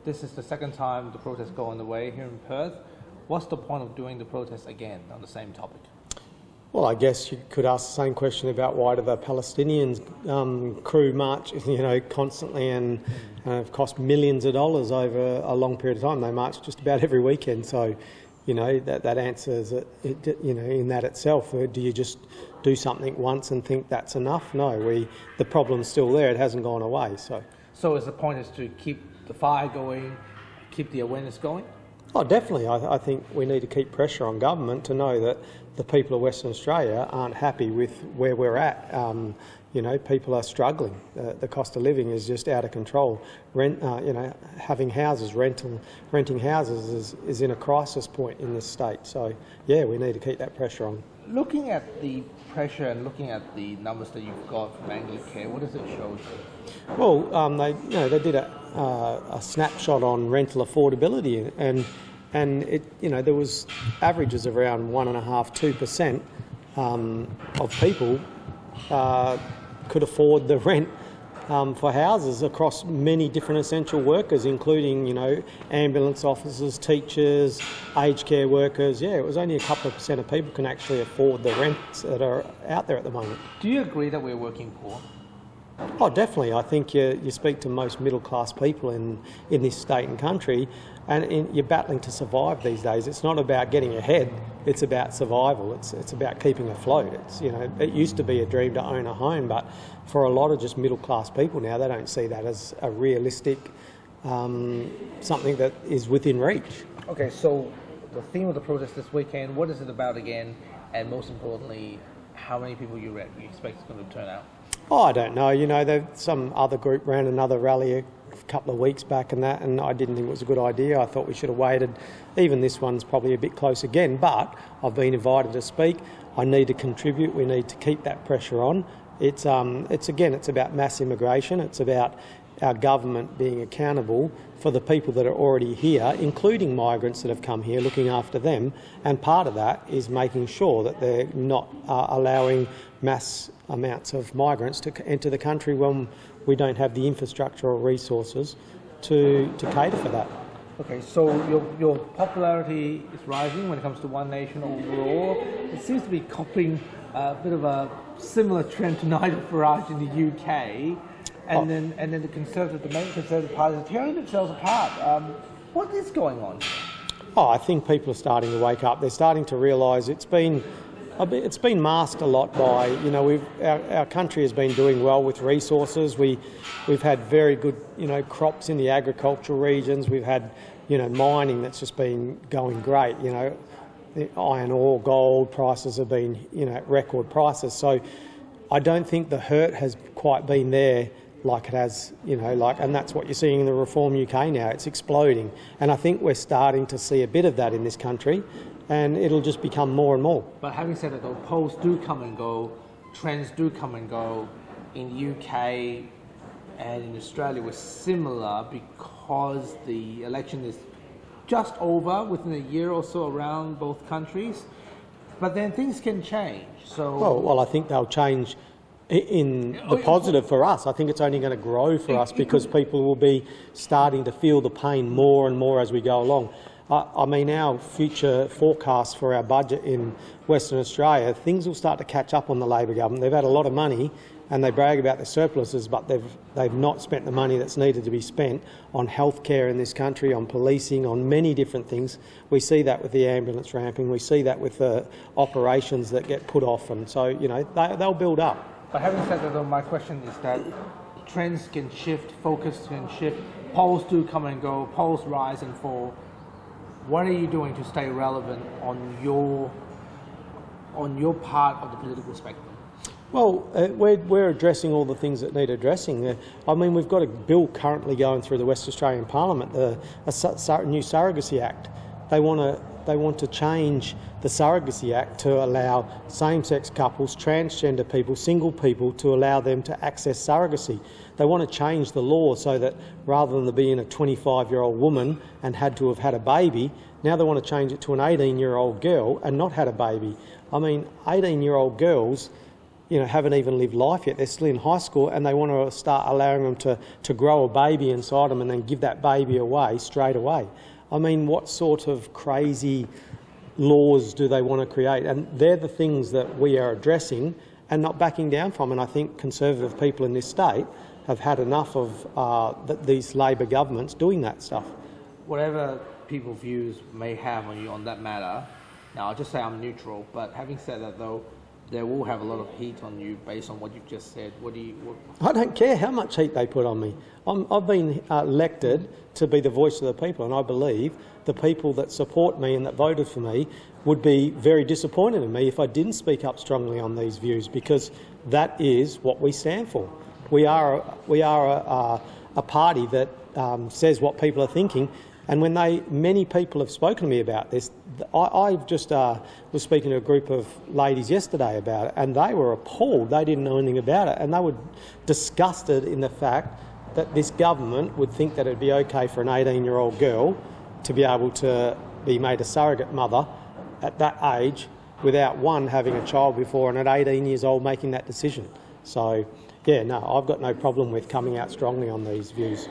This is the second time the protests go on the way here in Perth. What's the point of doing the protest again on the same topic? Well, I guess you could ask the same question about why do the Palestinians crew march, constantly and have cost millions of dollars over a long period of time. They march just about every weekend. So, that answers it, in that itself. Do you just do something once and think that's enough? No, the problem's still there. It hasn't gone away. So is the point is to keep the fire going, keep the awareness going? Oh, definitely. I think we need to keep pressure on government to know that the people of Western Australia aren't happy with where we're at. People are struggling. The cost of living is just out of control. Having houses, renting houses is in a crisis point in this state. So, yeah, we need to keep that pressure on. Looking at the pressure and looking at the numbers that you've got from Anglicare, what does it show you? Well, they did a snapshot on rental affordability, and there was averages of around 1.5–2% of people could afford the rent for houses across many different essential workers, including ambulance officers, teachers, aged care workers. Yeah, it was only a couple of percent of people can actually afford the rents that are out there at the moment. Do you agree that we're working poor? Oh, definitely. I think you speak to most middle-class people in this state and country, and you're battling to survive these days. It's not about getting ahead, it's about survival. It's about keeping afloat. It used to be a dream to own a home, but for a lot of just middle-class people now, they don't see that as a realistic something that is within reach. Okay, so the theme of the protest this weekend, what is it about again? And most importantly, how many people you expect is going to turn out? Oh, I don't know. Some other group ran another rally a couple of weeks back and I didn't think it was a good idea. I thought we should have waited. Even this one's probably a bit close again, but I've been invited to speak. I need to contribute. We need to keep that pressure on. It's about mass immigration. It's about our government being accountable for the people that are already here, including migrants that have come here, looking after them. And part of that is making sure that they're not allowing mass amounts of migrants to enter the country when we don't have the infrastructure or resources to cater for that. Okay, so your popularity is rising when it comes to One Nation overall. It seems to be copying a bit of a similar trend to Nigel Farage in the UK. And then the main Conservative parties are tearing themselves apart. What is going on? Oh, I think people are starting to wake up. They're starting to realise it's been masked a lot by, our country has been doing well with resources. We've had very good, crops in the agricultural regions. We've had, mining that's just been going great. The iron ore, gold prices have been, at record prices. So I don't think the hurt has quite been there like it has, and that's what you're seeing in the Reform UK now. It's exploding. And I think we're starting to see a bit of that in this country, and it'll just become more and more. But having said that, though, polls do come and go, trends do come and go. In the UK and in Australia, we're similar because the election is just over within a year or so around both countries. But then things can change. So well, I think they'll change in the positive for us. I think it's only going to grow for us because people will be starting to feel the pain more and more as we go along. Our future forecasts for our budget in Western Australia, things will start to catch up on the Labor government. They've had a lot of money and they brag about the surpluses, but they've not spent the money that's needed to be spent on healthcare in this country, on policing, on many different things. We see that with the ambulance ramping. We see that with the operations that get put off, and so they'll build up. But having said that, though, my question is that trends can shift, focus can shift, polls do come and go, polls rise and fall. What are you doing to stay relevant on your part of the political spectrum? Well, we're addressing all the things that need addressing. We've got a bill currently going through the West Australian Parliament, a new Surrogacy Act. They want to change the Surrogacy Act to allow same-sex couples, transgender people, single people to allow them to access surrogacy. They want to change the law so that rather than there being a 25-year-old woman and had to have had a baby, now they want to change it to an 18-year-old girl and not had a baby. 18-year-old girls, haven't even lived life yet. They're still in high school and they want to start allowing them to grow a baby inside them and then give that baby away straight away. I mean, what sort of crazy laws do they want to create? And they're the things that we are addressing and not backing down from. And I think conservative people in this state have had enough of these Labor governments doing that stuff. Whatever people's views may have on you on that matter, now I'll just say I'm neutral, but having said that though, they will have a lot of heat on you based on what you've just said. I don't care how much heat they put on me. I've been elected to be the voice of the people, and I believe the people that support me and that voted for me would be very disappointed in me if I didn't speak up strongly on these views, because that is what we stand for. We are a party that says what people are thinking. And when many people have spoken to me about this, I just was speaking to a group of ladies yesterday about it, and they were appalled. They didn't know anything about it, and they were disgusted in the fact that this government would think that it'd be okay for an 18-year-old girl to be able to be made a surrogate mother at that age without, one, having a child before, and at 18 years old making that decision. So, yeah, no, I've got no problem with coming out strongly on these views.